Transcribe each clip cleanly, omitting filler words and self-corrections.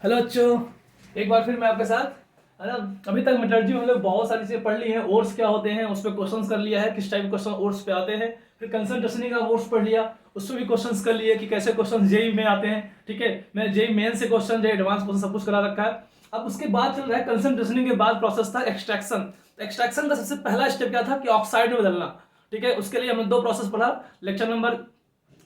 Hello बच्चों, एक बार फिर मैं आपके साथ है ना। अभी तक मेटलर्जी में हम लोग बहुत सारी चीज़ें पढ़ ली हैं। ओर्स क्या होते हैं उस पर क्वेश्चंस कर लिया है, किस टाइप के क्वेश्चन ओर्स पे आते हैं। फिर कंसंट्रेशन का ओर्स पढ़ लिया, उसमें भी क्वेश्चंस कर लिए कि कैसे क्वेश्चन जेई में आते हैं। ठीक है, मैं जेई मेन से क्वेश्चन जेई एडवांस क्वेश्चन सब कुछ करा रखा है। अब उसके बाद चल रहा है कंसंट्रेशन के बाद प्रोसेस था एक्सट्रैक्शन। एक्सट्रैक्शन का सबसे पहला स्टेप क्या था कि ऑक्साइड में बदलना। ठीक है, उसके लिए हमने दो प्रोसेस पढ़ा। लेक्चर नंबर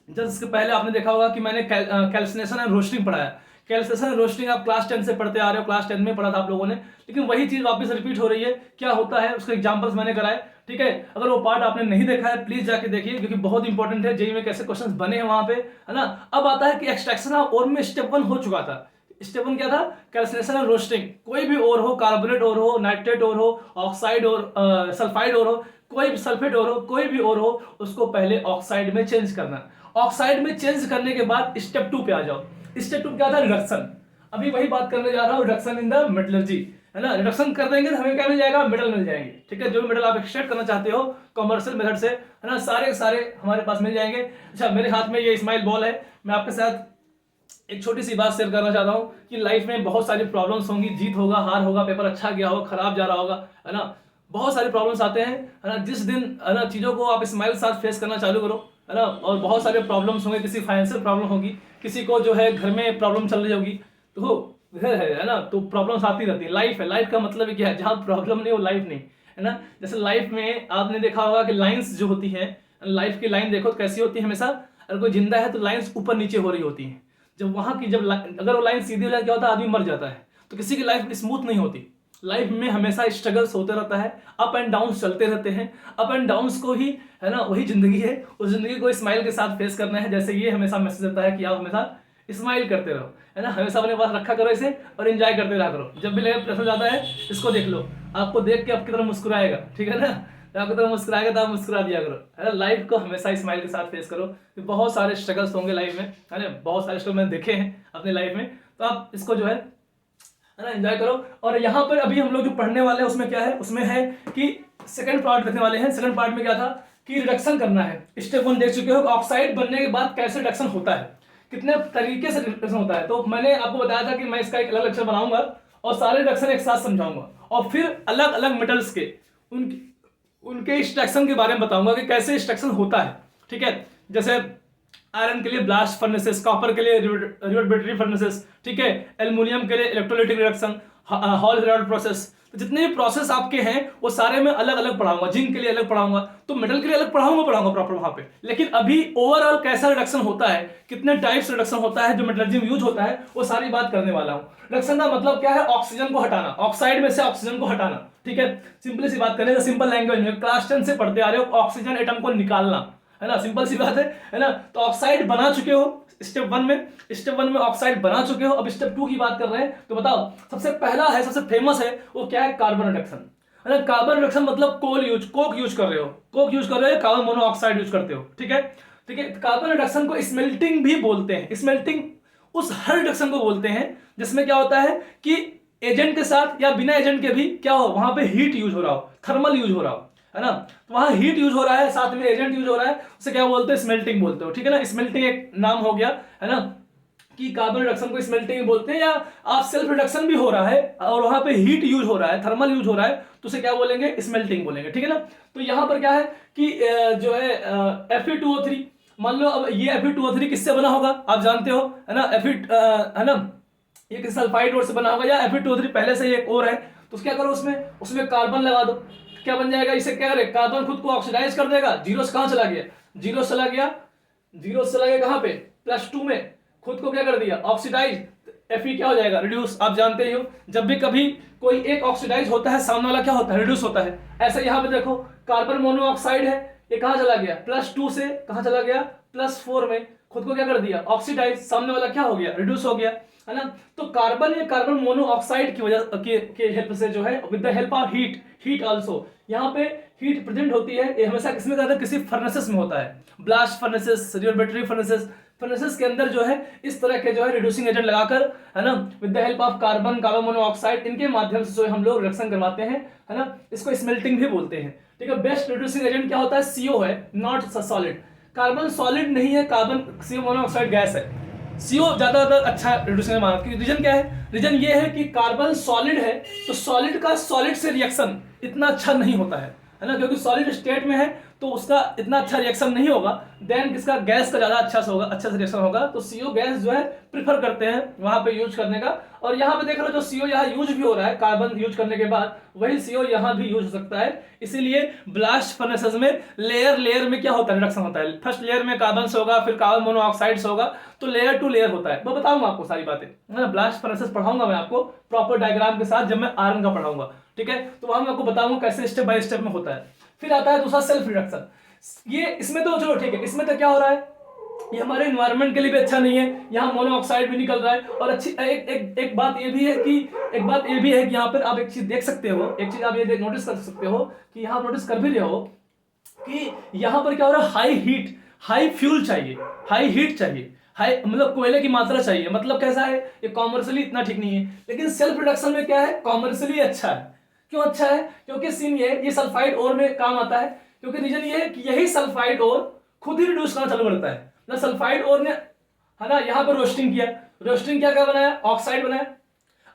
जस्ट इसके पहले आपने देखा होगा कि मैंने कैल्सिनेशन एंड रोस्टिंग पढ़ाया। कैल्सिनेशन एंड रोस्टिंग आप क्लास 10 से पढ़ते आ रहे हो, क्लास 10 में पढ़ा था आप लोगों ने, लेकिन वही चीज वापस रिपीट हो रही है। क्या होता है उसके एग्जांपल्स मैंने कराए। ठीक है, अगर वो पार्ट आपने नहीं देखा है प्लीज जाके देखिए, क्योंकि बहुत इंपॉर्टेंट है जेई में कैसे क्वेश्चंस बने हैं वहां पे, है ना। अब आता है कि एक्सट्रैक्शन ऑफ ओर में स्टेप 1 हो चुका था। स्टेप 1 क्या था? Calcination and roasting. कोई भी ओर हो, कार्बोनेट ओर हो, नाइट्रेट ओर हो, ऑक्साइड और सल्फाइड ओर हो, कोई भी सल्फेट ओर हो, कोई भी ओर हो, उसको पहले ऑक्साइड में चेंज करना। ऑक्साइड में चेंज करने के बाद स्टेप 2 पे आ जाओ। स्टेप 2 क्या था? रिडक्शन। अभी वही बात करने जा रहा हूं, रिडक्शन इन द मेटलर्जी, है ना। रिडक्शन कर देंगे तो हमें क्या मिल जाएगा? मेटल मिल जाएंगे। ठीक है, जो मेटल आप एक्सट्रैक्ट करना चाहते हो कमर्शियल मेथड से, है ना, सारे सारे हमारे पास मिल जाएंगे। अच्छा, मेरे हाथ में ये स्माइल बॉल है। मैं आपके साथ एक छोटी सी बात शेयर करना चाहता हूँ कि लाइफ में बहुत सारी प्रॉब्लम्स होंगी, जीत होगा, हार होगा, पेपर अच्छा गया होगा, खराब जा रहा होगा, है ना। बहुत सारे प्रॉब्लम्स आते हैं, है ना। जिस दिन, है ना, चीज़ों को आप स्माइल के साथ फेस करना चालू करो, है ना, और बहुत सारे प्रॉब्लम्स होंगे, किसी फाइनेंशियल प्रॉब्लम होगी, किसी को जो है घर में प्रॉब्लम चल रही होगी, तो घर है ना, तो प्रॉब्लम्स आती रहती है। लाइफ है, लाइफ का मतलब क्या है? जहाँ प्रॉब्लम नहीं वो लाइफ नहीं, है ना। जैसे लाइफ में आपने देखा होगा कि लाइन्स जो होती हैं, लाइफ की लाइन देखो तो कैसी होती है हमेशा। अगर कोई जिंदा है तो लाइन्स ऊपर नीचे हो रही होती हैं। जब वहां की जब अगर वो लाइन सीधी हो जाए क्या होता है? आदमी मर जाता है। तो किसी की लाइफ स्मूथ नहीं होती। लाइफ में हमेशा स्ट्रगल्स होते रहता है, अप एंड डाउन चलते रहते हैं। अप एंड डाउन्स को ही, है ना, वही जिंदगी है। उस जिंदगी को स्माइल के साथ फेस करना है। जैसे ये हमेशा मैसेज देता है कि आप हमेशा स्माइल करते रहो, है ना, हमेशा अपने पास रखा करो इसे और एंजॉय करते रहा करो। जब भी लगे प्रेशर जाता है इसको देख लो, आपको देख के आपकी तरफ मुस्कुराएगा। ठीक है ना, आपकी तरफ मुस्कुराएगा तो आप मुस्कुरा दिया करो, है ना। लाइफ को हमेशा स्माइल के साथ फेस करो। बहुत सारे स्ट्रगल्स होंगे लाइफ में, है ना, बहुत सारे स्ट्रगल मैंने देखे हैं अपने लाइफ में। तो आप इसको जो है ना एंजॉय करो। और यहाँ पर अभी हम लोग जो पढ़ने वाले हैं उसमें क्या है? उसमें है कि सेकंड पार्ट देखने वाले हैं। सेकंड पार्ट में क्या था कि रिडक्शन करना है। स्टेप 1 देख चुके हो, ऑक्साइड बनने के बाद कैसे रिडक्शन होता है, कितने तरीके से रिडक्शन होता है। तो मैंने आपको बताया था कि मैं इसका एक अलग लेक्चर बनाऊंगा और सारे रिडक्शन एक साथ समझाऊंगा, और फिर अलग अलग मेटल्स के उनके एक्सट्रैक्शन के बारे में बताऊंगा कि कैसे एक्सट्रैक्शन होता है। ठीक है, जैसे आयरन के लिए ब्लास्ट फर्नेसेस, कॉपर के लिए रिवर्बरेटरी फर्नेसेस, ठीक है, एल्युमिनियम के लिए electrolytic reduction, hall Herald process. तो जितने भी प्रोसेस आपके हैं वो सारे मैं अलग अलग पढ़ाऊंगा। जिंक के लिए अलग पढ़ाऊंगा, तो मेटल के लिए अलग पढ़ाऊंगा प्रॉपर वहां पे। लेकिन अभी ओवरऑल कैसा रिडक्शन होता है, कितने टाइप्स रिडक्शन होता है जो मेटलर्जी में यूज होता है, वो सारी बात करने वाला हूं। रिडक्शन का मतलब क्या है? ऑक्सीजन को हटाना, ऑक्साइड में से ऑक्सीजन को हटाना। ठीक है, सिंपली सी बात करें तो सिंपल लैंग्वेज में क्लास 10 से पढ़ते आ रहे हो, ऑक्सीजन एटम को निकालना, है ना, सिंपल सी बात है ना। तो ऑक्साइड बना चुके हो स्टेप 1 में, स्टेप 1 में ऑक्साइड बना चुके हो। अब स्टेप 2 की बात कर रहे हैं, तो बताओ सबसे पहला है, सबसे फेमस है, वो क्या है? कार्बन रिडक्शन, है ना। कार्बन रिडक्शन मतलब कोक यूज कर रहे हो, कार्बन मोनोऑक्साइड यूज करते हो। ठीक है, ठीक है। कार्बन रिडक्शन को स्मेल्टिंग भी बोलते हैं। स्मेल्टिंग उस हर रिडक्शन को बोलते हैं जिसमें क्या होता है कि एजेंट के साथ या बिना एजेंट के भी क्या हो, वहां पे हीट यूज हो रहा हो, थर्मल यूज हो रहा हो, है ना। तो वहां हीट यूज हो रहा है, साथ में एजेंट यूज हो रहा है, उसे क्या बोलते हैं? स्मेल्टिंग बोलते हो। ठीक है ना, स्मेल्टिंग एक नाम हो गया, है ना, कि कार्बन रिडक्शन को स्मेल्टिंग बोलते हैं। या आप सेल्फ रिडक्शन भी हो रहा है और वहां पे हीट यूज हो रहा है, थर्मल यूज हो रहा है, तो उसे क्या बोलेंगे? स्मेल्टिंग बोलेंगे। ठीक है ना। तो यहां पर क्या है कि जो है Fe2O3, मान लो अब ये Fe2O3 किससे बना होगा आप जानते हो, है ना। है ना, ये किसी सल्फाइड ओर से बना होगा, या Fe2O3 पहले से एक और है, तो क्या करो उसमें कार्बन लगा दो। क्या बन जाएगा? इसे क्या करे? कार्बन खुद को ऑक्सीडाइज कर देगा। जीरो से कहां चला गया? जीरो चला गया, जीरो चला गया कहां पे? +2 में खुद को क्या कर दिया? ऑक्सीडाइज। Fe क्या हो जाएगा? रिड्यूस। आप जानते ही हो जब भी कभी कोई एक ऑक्सीडाइज होता है सामने वाला क्या होता है? रिड्यूस होता है। ऐसे यहां पे देखो कार्बन मोनोऑक्साइड है, ये कहां चला गया? +2 से कहां चला गया? +4 में खुद को क्या कर दिया? ऑक्सीडाइज। सामने वाला क्या हो गया? रिड्यूस हो गया, है ना। तो कार्बन या कार्बन मोनोऑक्साइड की वजह के हेल्प से जो है, with the help of heat also, यहाँ पे हीट प्रेजेंट होती है। ये हमेशा किसमें होता है? किसी फर्नेसेस में होता है। ब्लास्ट फर्नेसेस, रिवर्बरेटरी फर्नेसेस के अंदर जो है इस तरह के जो है रिड्यूसिंग एजेंट लगाकर, है ना, with the help of carbon monoxide, इनके माध्यम से जो हम लोग रिडक्शन करवाते हैं, है ना। इसको स्मेल्टिंग भी बोलते हैं। ठीक है, बेस्ट रिड्यूसिंग एजेंट क्या होता है? CO है, नॉट सॉलिड। कार्बन सॉलिड नहीं है, कार्बन CO मोनोऑक्साइड गैस है। CO ज्यादा अच्छा रिड्यूसिंग माना। रीजन क्या है? रीजन ये है कि कार्बन सॉलिड है, तो सॉलिड का सॉलिड से रिएक्शन इतना अच्छा नहीं होता है ना, क्योंकि सॉलिड स्टेट में है तो उसका इतना अच्छा रिएक्शन नहीं होगा। देन किसका? गैस का ज्यादा अच्छा से होगा, अच्छा से रिएक्शन होगा। तो CO गैस जो है प्रिफर करते हैं वहां पे यूज करने का। और यहाँ पे देख लो जो CO यहाँ यूज भी हो रहा है कार्बन यूज करने के बाद, वही CO यहाँ भी यूज हो सकता है। इसीलिए ब्लास्ट फर्नेसेस में लेयर में क्या होता है? रिडक्शन होता है। फर्स्ट लेयर में कार्बन से होगा, फिर कार्बन मोनोऑक्साइड से होगा, तो लेयर टू लेयर होता है। मैं बताऊंगा आपको सारी बातें, ब्लास्ट फर्नेसेस पढ़ाऊंगा मैं आपको प्रॉपर डायग्राम के साथ जब मैं आयरन का पढ़ाऊंगा, ठीक है। तो वहां मैं आपको बताऊंगा कैसे स्टेप बाय स्टेप में होता है। फिर आता है दूसरा सेल्फ रिडक्शन। ये इसमें तो चलो ठीक है, इसमें तो क्या हो रहा है, ये हमारे इन्वायरमेंट के लिए भी अच्छा नहीं है, यहाँ मोनोऑक्साइड भी निकल रहा है। और अच्छी एक बात ये भी है कि यहाँ पर आप एक चीज देख सकते हो, एक चीज आप ये नोटिस कर सकते हो कि यहाँ नोटिस कर भी रहे हो कि यहाँ पर क्या हो रहा है, हाई हीट, हाई फ्यूल चाहिए, हाई हीट चाहिए, हाई मतलब कोयले की मात्रा चाहिए। मतलब कैसा है, ये कॉमर्शियली इतना ठीक नहीं है। लेकिन सेल्फ रिडक्शन में क्या है, कॉमर्शियली अच्छा है। क्यों अच्छा है? क्योंकि सीन ये सल्फाइड ओर में काम आता है। क्योंकि रीजन ये है कि यही सल्फाइड ओर खुद ही रिड्यूस करना चालू करता है ना। सल्फाइड ओर ने, है ना, यहाँ पर रोस्टिंग किया, क्या बनाया? ऑक्साइड बनाया।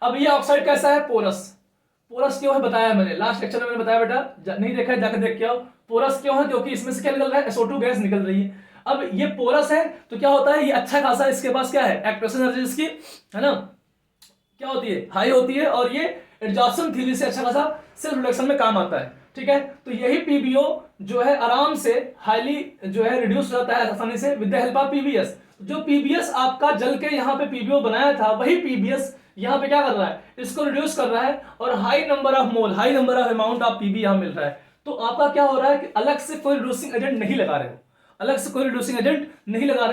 अब ये ऑक्साइड कैसा है? पोरस क्यों है बताया मैंने लास्ट लेक्चर में, मैंने बताया बेटा, नहीं देखा है जाकर देख के आओ। पोरस क्यों है? क्योंकि इसमें से क्या निकल रहा है? SO2 गैस निकल रही है। अब ये पोरस है तो क्या होता है, ये अच्छा खासा इसके पास क्या है, एक्सप्रेशन एनर्जी इसकी, है ना, क्या होती है, हाई होती है। और ये एडजॉर्प्शन थ्योरी से अच्छा खासा सेल्फ रिडक्शन में काम आता है, ठीक है। तो यही PbO जो है आराम से हाईली जो है रिड्यूस हो जाता है आसानी से with the help of PbS। जो PbS आपका जल के यहाँ पे PbO बनाया था, वही PbS यहाँ पे क्या कर रहा है, इसको रिड्यूस कर रहा है। और high number of mole, high number of amount of Pb यहाँ मिल रहा है। तो आपका क्या हो रहा है कि अलग से कोई रिड्यूसिंग एजेंट नहीं लगा रहे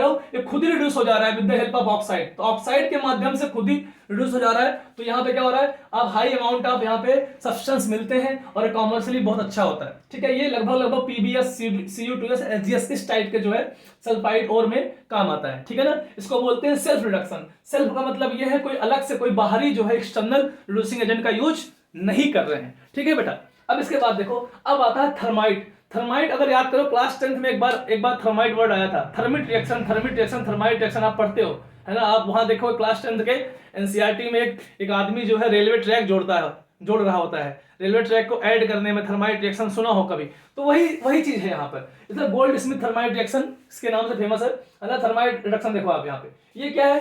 हो, ये खुद ही रिड्यूस हो जा रहा है with the help of oxide. तो ऑक्साइड के माध्यम से खुद ही रिड्यूस हो जा रहा है। तो यहाँ पे क्या हो रहा है, आप हाई अमाउंट ऑफ यहाँ पे सब्सटेंस मिलते हैं और कॉमर्शियली बहुत अच्छा होता है, ठीक है। ये लगभग PbS, Cu2s, HGS इस टाइप के जो है सल्फाइड ओर में काम आता है, ठीक है ना। इसको बोलते हैं सेल्फ रिडक्शन। सेल्फ का मतलब ये है कोई अलग से कोई बाहरी जो है एक्सटर्नल रिड्यूसिंग एजेंट का यूज नहीं कर रहे हैं, ठीक है बेटा। अब इसके बाद देखो, अब आता है थर्माइट। थर्माइट अगर याद करो क्लास 10th में एक बार थर्माइट वर्ड आया था, थर्मिट रिएक्शन आप पढ़ते हो, है ना। आप वहां देखो क्लास 10th के NCERT में एक आदमी जो है रेलवे ट्रैक जोड़ रहा होता है। रेलवे ट्रैक को ऐड करने में थर्माइट रिएक्शन सुना हो कभी, तो वही चीज है यहाँ पर। इसलिए गोल्ड स्मिथ थर्माइट रिएक्शन इसके नाम से फेमस है ना। थर्माइट रिडक्शन देखो आप यहाँ पे, ये क्या है,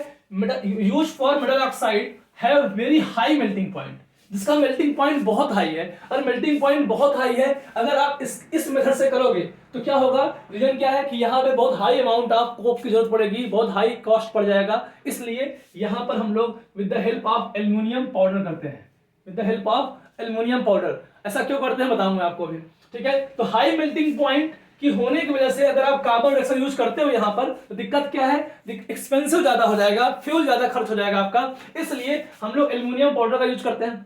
use for metal oxide have very high melting point, जिसका मेल्टिंग पॉइंट बहुत हाई है। और मेल्टिंग पॉइंट बहुत हाई है, अगर आप इस मेथड से करोगे तो क्या होगा, रीजन क्या है कि यहाँ पे बहुत हाई अमाउंट ऑफ कोक की जरूरत पड़ेगी, बहुत हाई कॉस्ट पड़ जाएगा। इसलिए यहाँ पर हम लोग with the help of aluminium powder करते हैं, with the help of aluminium powder. ऐसा क्यों करते हैं बताऊंगा आपको भी, ठीक है। तो हाई मेल्टिंग पॉइंट की होने की वजह से अगर आप कार्बन डाइऑक्साइड यूज करते हो यहाँ पर, तो दिक्कत क्या है, एक्सपेंसिव ज्यादा हो जाएगा, फ्यूल ज्यादा खर्च हो जाएगा आपका। इसलिए हम लोग एल्यूमिनियम पाउडर का यूज करते हैं।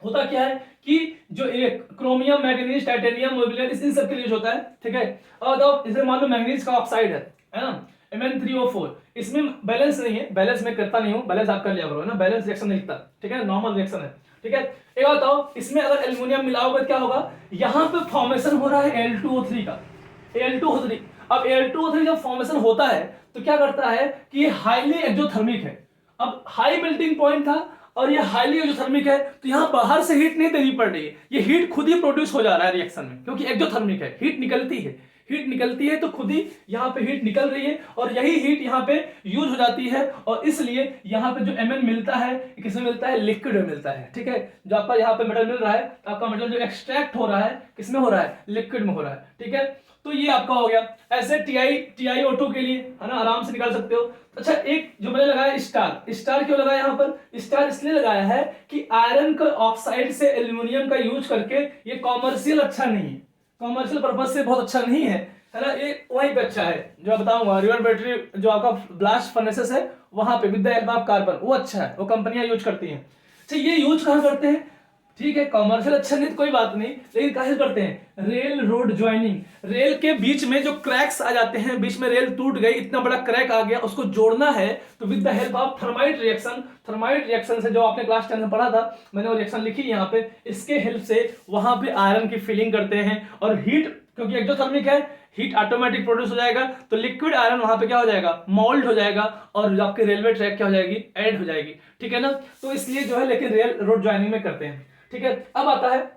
होता क्या है कि जो एक क्रोमियम, मैग्नीज, टाइटेनियम, मोबिलियम, इन सब के लिए होता है, ठीक है। और तो इसे मान लो मैग्नीज का ऑक्साइड है ना, Mn3O4, इसमें बैलेंस नहीं है, बैलेंस मैं करता नहीं हूं, बैलेंस आप कर लिया करो, है ना। बैलेंस रिएक्शन नहीं लिखता, ठीक है, नॉर्मल रिएक्शन है, ठीक है। एक बात बताओ, इसमें अगर एल्यूमिनियम मिलाओगे तो क्या होगा, यहाँ पे फॉर्मेशन हो रहा है Al2O3 का, Al2O3। अब Al2O3 जब फॉर्मेशन होता है तो क्या करता है कि ये हाईली एक्सोथर्मिक है। अब हाई मेल्टिंग पॉइंट था और ये हाईली एक्सोथर्मिक है, तो यहाँ बाहर से हीट नहीं देनी पड़ रही है, ये हीट खुद ही प्रोड्यूस हो जा रहा है रिएक्शन में, क्योंकि एक्सोथर्मिक है, हीट निकलती है तो खुद ही यहाँ पे हीट निकल रही है और यही हीट यहाँ पे यूज हो जाती है। और इसलिए यहाँ पे जो Mn मिलता है, किसमें मिलता है, लिक्विड में मिलता है, ठीक है। जो आपका यहाँ पे मेटल मिल रहा है, आपका मेटल जो एक्सट्रैक्ट हो रहा है किसमें हो रहा है, लिक्विड में हो रहा है, ठीक है। तो ये आपका हो गया। ऐसे TiO2 के लिए, है ना, आराम से निकाल सकते हो। अच्छा, एक जो मैंने लगाया स्टार क्यों लगाया यहाँ पर, स्टार इसलिए लगाया है कि आयरन का ऑक्साइड से एल्यूमिनियम का यूज करके ये कॉमर्शियल अच्छा नहीं है, कॉमर्शियल पर्पज से बहुत अच्छा नहीं है ना। ये वहीं पे अच्छा है जो बताऊंगा, रिवर बैटरी जो आपका ब्लास्ट फर्नेसेस है वहां पे with the help of carbon, वो अच्छा है, वो कंपनियां यूज करती हैं। अच्छा, ये यूज कहां करते हैं, ठीक है, कॉमर्शियल अच्छा नहीं तो कोई बात नहीं, लेकिन कैसे करते हैं, रेल रोड ज्वाइनिंग, रेल के बीच में जो क्रैक्स आ जाते हैं, बीच में रेल टूट गई, इतना बड़ा क्रैक आ गया, उसको जोड़ना है, तो with the help of thermite reaction से, जो आपने क्लास 10 में पढ़ा था, मैंने वो रिएक्शन लिखी यहाँ पे, इसके हेल्प से वहां पे आयरन की फिलिंग करते हैं और हीट क्योंकि एक्टोथर्मिक है, हीट ऑटोमेटिक प्रोड्यूस हो जाएगा, तो लिक्विड आयरन वहां पे क्या हो जाएगा, मोल्ड हो जाएगा, और जो आपके रेलवे ट्रैक क्या हो जाएगी, ऐड हो जाएगी, ठीक है ना। तो इसलिए जो है लेकिन रेल रोड ज्वाइनिंग में करते हैं, ठीक है। अब आता है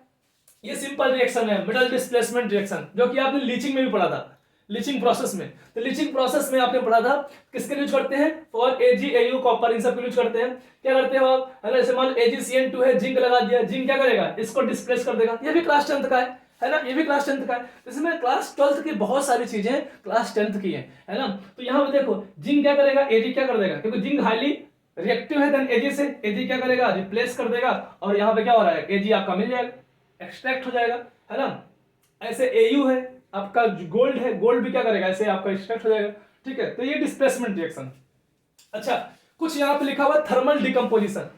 ये सिंपल रिएक्शन है, मेटल डिस्प्लेसमेंट रिएक्शन, जो कि आपने लीचिंग में भी पढ़ा था, लीचिंग प्रोसेस में। तो लीचिंग प्रोसेस में आपने पढ़ा था किसके यूज करते हैं, फॉर एजी एयू कॉपर, इन सब के यूज करते हैं। क्या करते हो आप, है ना, जैसे मान लो AgCN2 है, जिंक लगा दिया, जिंक क्या करेगा, इसको डिस्प्लेस कर देगा। ये भी क्लास 10th का है ना, ये भी क्लास 10th का है। इसमें क्लास 12th की बहुत सारी चीजें क्लास 10th की है ना। तो यहाँ पे देखो जिंक क्या करेगा, Ag क्या कर देगा, क्योंकि जिंक हाईली रिएक्टिव है देन Ag से, Ag क्या करेगा, रिप्लेस कर देगा, और यहाँ पे क्या हो रहा है, Ag आपका मिल जाएगा, एक्सट्रैक्ट हो जाएगा, है ना। ऐसे Au है आपका, गोल्ड है, गोल्ड भी क्या करेगा, ऐसे आपका एक्सट्रैक्ट हो जाएगा, ठीक है। तो ये डिस्प्लेसमेंट रिएक्शन। अच्छा, कुछ यहाँ पे लिखा हुआ थर्मल डिकम्पोजिशन,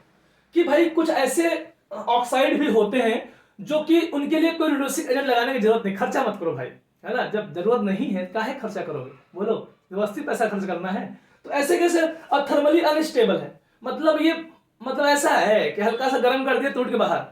कि भाई कुछ ऐसे ऑक्साइड भी होते हैं जो कि उनके लिए कोई रिड्यूसिंग एजेंट लगाने की जरूरत नहीं, खर्चा मत करो भाई, है ना। जब जरूरत नहीं है काहे खर्चा करोगे, बोलो, व्यवस्थित पैसा खर्च करना है। तो ऐसे कैसे, और थर्मली अनस्टेबल है, मतलब ये, मतलब ऐसा है कि हल्का सा गर्म कर दिया टूट के बाहर,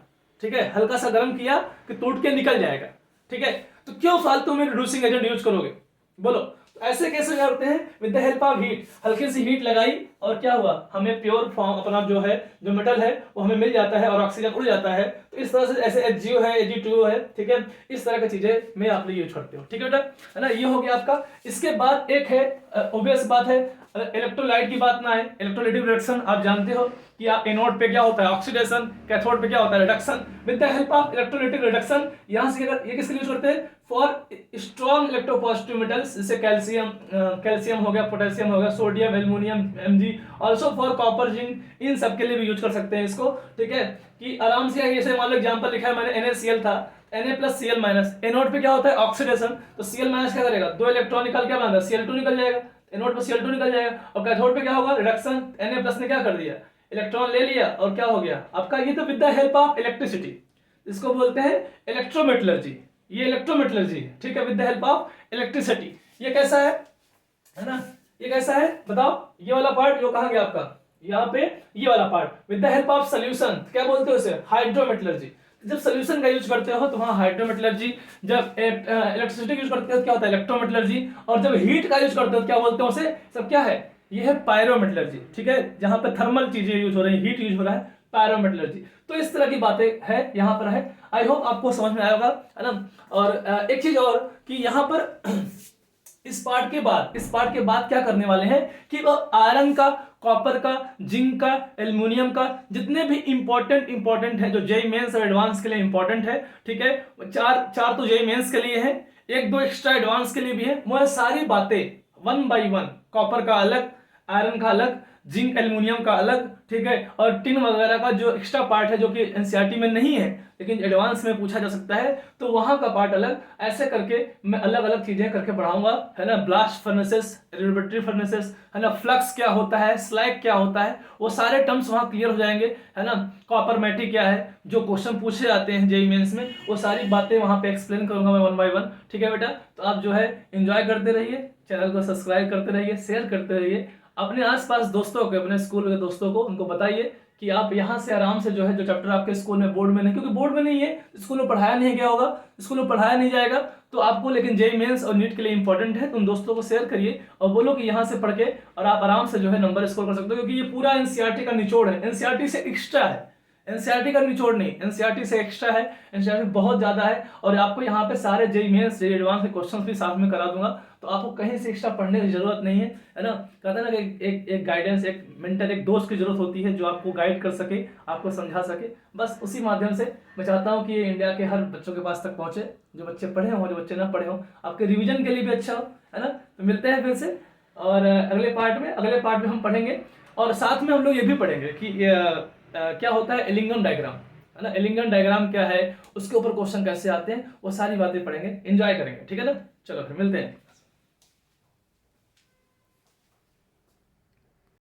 ठीक है, हल्का सा गर्म किया कि टूट के निकल जाएगा, ठीक है। तो क्यों फालतू में रिड्यूसिंग एजेंट यूज करोगे, बोलो। तो ऐसे कैसे करते हैं, with the help of heat, हल्की सी हीट लगाई और क्या हुआ, हमें प्योर फॉर्म अपना जो है, जो मेटल है वो हमें मिल जाता है और ऑक्सीजन उड़ जाता है। तो इस तरह से ऐसे HgO है, Ag2O है, ठीक है, इस तरह की चीजें में आप यूज करते हो, ठीक है बेटा, है ना। ये हो गया आपका। इसके बाद एक है, ऑब्वियस बात है, इलेक्ट्रोलाइट की बात ना है, इलेक्ट्रोलाइटिक रिएक्शन आप जानते हो कि आप एनोड पे क्या होता है, ऑक्सीडेशन, कैथोड पे क्या होता है, reduction. With the help of electrolytic reduction, यहां से ये किसके लिए यूज करते हैं, फॉर स्ट्रॉन्ग इलेक्ट्रोपॉजिटिव मेटल्स, जैसे कैल्शियम, कैल्शियम हो गया, पोटेशियम हो गया, sodium, aluminium, Mg, also for copper, zinc, इन सब के लिए भी यूज कर सकते हैं इसको, ठीक है। कि आराम से, जैसे मान लो एग्जांपल लिखा है मैंने, NaCl था, Na+Cl-, एनोड पे क्या होता है, ऑक्सीडेशन, तो Cl- क्या करेगा, 2 इलेक्ट्रॉन निकल क्या बना, Cl2 निकल जाएगा, एनोड पे Cl2 निकल जाएगा, और कैथोड पे क्या होगा, रिडक्शन, Na+ ने क्या कर दिया, इलेक्ट्रॉन ले लिया, और क्या हो गया आपका, ये तो with the help of electricity, इसको बोलते हैं इलेक्ट्रोमेटलर्जी, ये इलेक्ट्रोमेटलर्जी, ठीक है, with the help of electricity. ये कैसा है ना, ये कैसा है बताओ, ये वाला पार्ट जो कहा गया आपका, यहाँ पे ये वाला part, with the help of solution, क्या बोलते हो इसे, हाइड्रोमेटलर्जी। जब सोल्यूशन का यूज करते हो तो वहां हाइड्रोमेटलर्जी, जब इलेक्ट्रिसिटी यूज करते हो क्या होता है, इलेक्ट्रोमेटलर्जी, और जब हीट का यूज करते हो क्या बोलते हो उसे, सब क्या है, ये है पायरोमेटलर्जी, ठीक है, जहां पे थर्मल चीजें यूज हो रही है, हीट यूज हो रहा है, पायरोमेटलर्जी। तो इस तरह की बातें है यहाँ पर है, आई होप आपको समझ में आया होगा, है ना। और एक चीज और कि यहाँ पर इस पार्ट के बाद क्या करने वाले हैं कि आयरन का, कॉपर का, जिंक का, एल्युमिनियम का, जितने भी इंपॉर्टेंट है, जो जेईई मेंस और एडवांस के लिए इंपॉर्टेंट है, ठीक है, चार तो जेईई मेंस के लिए है, एक दो एक्स्ट्रा एडवांस के लिए भी है, वह सारी बातें 1 by 1, कॉपर का अलग, आयरन का अलग, जिंक एल्युमिनियम का अलग, ठीक है, और टिन वगैरह का जो एक्स्ट्रा पार्ट है, जो कि एनसीईआरटी में नहीं है लेकिन एडवांस में पूछा जा सकता है, तो वहां का पार्ट अलग, ऐसे करके मैं अलग अलग चीजें करके पढ़ाऊंगा, है ना। ब्लास्ट फर्नेसेस, रेडियोबैटरी फर्नेसेस, है ना, फ्लक्स क्या होता है, स्लैग क्या होता है, वो सारे टर्म्स वहां क्लियर हो जाएंगे, है ना। कॉपर मैटी क्या है, जो क्वेश्चन पूछे जाते हैं जेईई मेंस में, वो सारी बातें वहां पे एक्सप्लेन करूंगा मैं 1 by 1, ठीक है बेटा। तो आप जो है एंजॉय करते रहिए, चैनल को सब्सक्राइब करते रहिए, शेयर करते रहिए, अपने आसपास दोस्तों को, अपने स्कूल के दोस्तों को, उनको बताइए कि आप यहाँ से आराम से जो है, जो चैप्टर आपके स्कूल में बोर्ड में नहीं, क्योंकि बोर्ड में नहीं है, स्कूल में पढ़ाया नहीं गया होगा, स्कूल में पढ़ाया नहीं जाएगा, तो आपको लेकिन जेईई मेंस और नीट के लिए इंपॉर्टेंट है, तो उन दोस्तों को शेयर करिए और बोलो कि यहाँ से पढ़ के और आप आराम से जो है नंबर स्कोर कर सकते हो, क्योंकि ये पूरा एनसीईआरटी का निचोड़ है, एनसीईआरटी से एक्स्ट्रा है, एनसीईआरटी का निचोड़ नहीं, एनसीईआरटी से एक्स्ट्रा है, एनसीईआरटी बहुत ज्यादा है, और आपको यहाँ पे सारे जेईई मेंस, जेईई एडवांस के क्वेश्चंस भी साथ में करा दूंगा, तो आपको कहीं से एक्स्ट्रा पढ़ने की जरूरत नहीं है ना। कहते हैं ना कि एक गाइडेंस, एक मेंटर, एक दोस्त की जरूरत होती है जो आपको गाइड कर सके, आपको समझा सके, बस उसी माध्यम से मैं चाहता हूँ कि ये इंडिया के हर बच्चों के पास तक पहुंचे, जो बच्चे पढ़े हों, जो बच्चे ना पढ़े हों, आपके रिविजन के लिए भी अच्छा हो, है ना। तो मिलते हैं फिर से, और अगले पार्ट में हम पढ़ेंगे, और साथ में हम लोग ये भी पढ़ेंगे कि क्या होता है एलिंगम डायग्राम, है ना, एलिंगम डायग्राम क्या है, उसके ऊपर क्वेश्चन कैसे आते हैं, वो सारी बातें पढ़ेंगे, एंजॉय करेंगे, ठीक है ना। चलो फिर मिलते हैं।